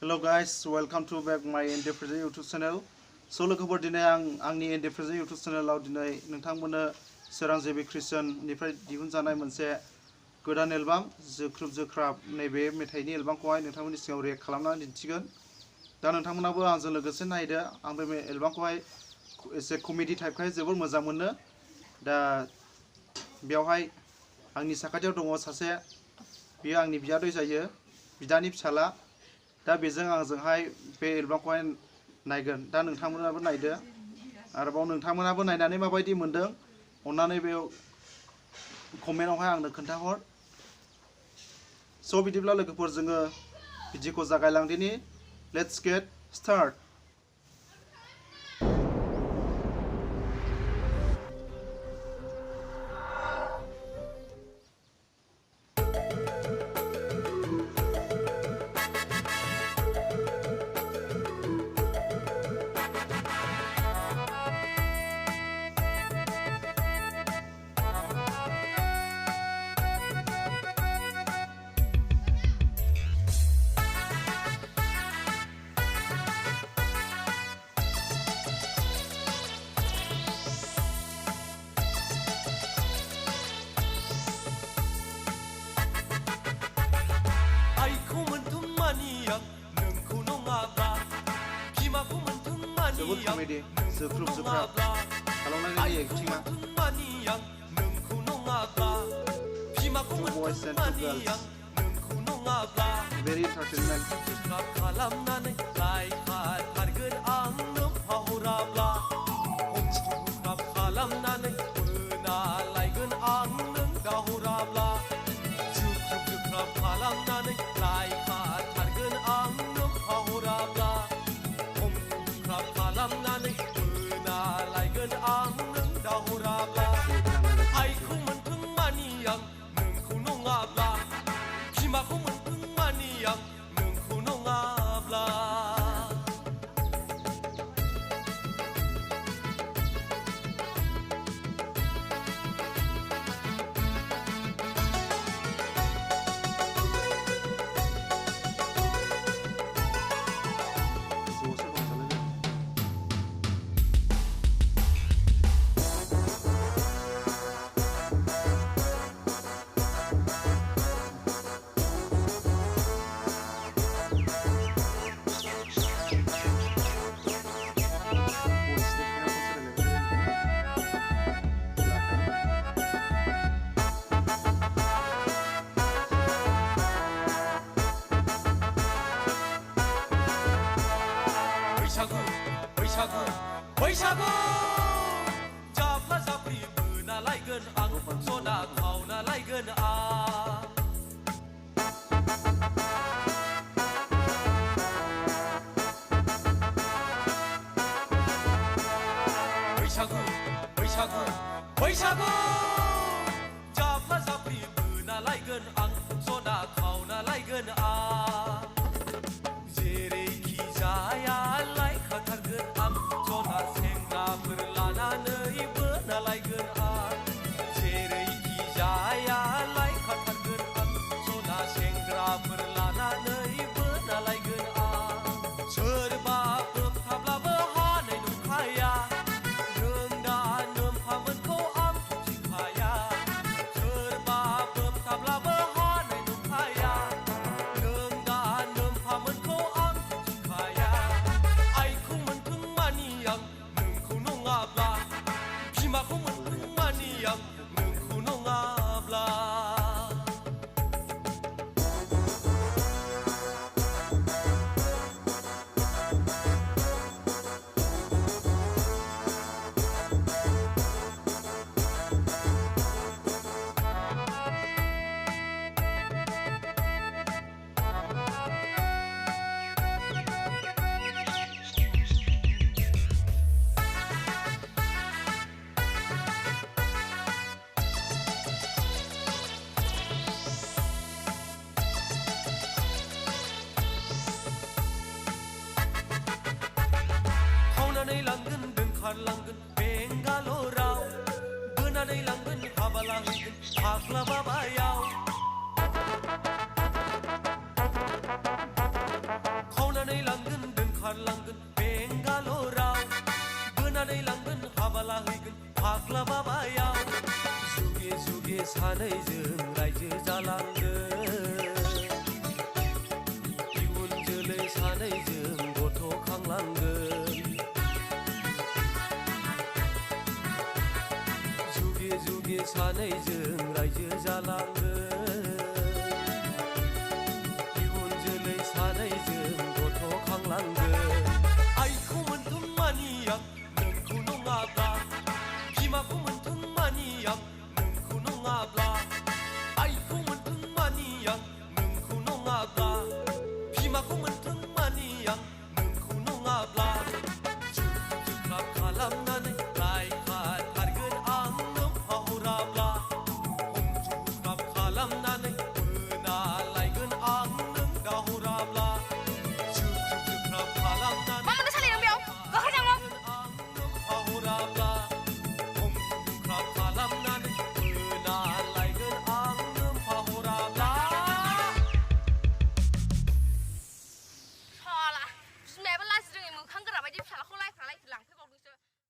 Hello guys, welcome to back my Endeavour YouTube channel. So लोगोफोर दिनै आंनि Endeavour YouTube channel आव दिनै नोंथांमोननो सोरां जेबि क्रिस्टियाननिफ्राय दिहुनजानाय मोनसे गोदान एलबाम जोख्रुब जोख्राब नैबे मेथाइनि एलबामखौहाय नोंथांमोननि सिगाङाव रिएक्ट खालामनानै दिन्थिगोन। दा नोंथांमोनाबो आंजों लोगोसे नायदो। आं बे एलबामखौहाय एसे कमेडि टाइपखाय जोबोर मोजां मोनो। दा बेयावहाय आंनि साखाथियाव दङ सासे बियो आंनि बियादै जायो, बिदानि फिसाला। दा बेजों आंजोंहाय बे एलबामखौहाय नायगोन। दा नोंथांमोनाबो नायदो। आरोबाव नोंथांमोनाबो नायनानै माबायदि मोनदों अन्नानै बे कमेन्टआवहाय आंनो खोन्थाहर। स' बिदिब्ला लोगोफोर जोङो भिडिअखौ जागायलांदिनि। Let's get start. जोबोद कमेडि जोख्रुब जोख्राब खालामनानै होयो एक्टिंआ। Two boys and two girls. Very entertainment. बैसागु जाब्ला जाब्रि बोना लायगोन आं सना खावना लायगोन बैसागु बैसागु बैसागु जाब्ला जाब्रि बोना लायगोन आं सना खावना लायगोन जेरैखि जाया लायखाथारगोन आं सना सेंग्राफोर लानानै बोना लायगोन जेरैखि जाया लायखाथारगोन आं सना सेंग्राफोर लानानै बोना लायगोन सोरबा बोबथाब्लाबो हानाय नंखाया नोंदा नोमफामोनखौ आं बुजिखाया सोरबा बोबथाब्लाबो हानाय नंखाया नोंदा नोमफामोनखौ आं बुजिखाया आइखौ मोनथों मानि आं नोंखौ नङाब्ला बिमाखौ मोनथों मानि आं नोंखौ नङाब्ला लांगोन दोनखारलांगोन बेंगालराव बोनानै लांगोन हाबा लाहैगोन फाग्ला बाबायाव खावनानै बोनानै लांगोन दोनखारलांगोन बेंगालराव बोनानै लांगोन हाबा लाहैगोन फाग्ला बाबायाव जुगे जुगे सानैजों रायजो जालांगोन इयुन जोलै सानैजों गथ' खांलांगोन जुगे जुगे सानैजों रायजो जालांगोन इयुन जोलै सानैजों गथ' खांलांगोन आइखौ मोनथों मानि आं नोंखौ नङाब्ला बिमाखौ मोनथों मानि आं नोंखौ नङाब्ला आइखौ मोनथों मानि आं नोंखौ नङाब्ला बिमाखौ मोनथों मानि आं नोंखौ नङाब्ला जुख्राब खालामनानै रायखाथारगोन आं नों फाहराब्ला जुख्राब खालामनानै बोना लायगोन आं नों दाहराब्ला जुख्राब खालामनानै मा मोननो सालायदों बेयाव गाखोजांल' आं नों फाहराब्ला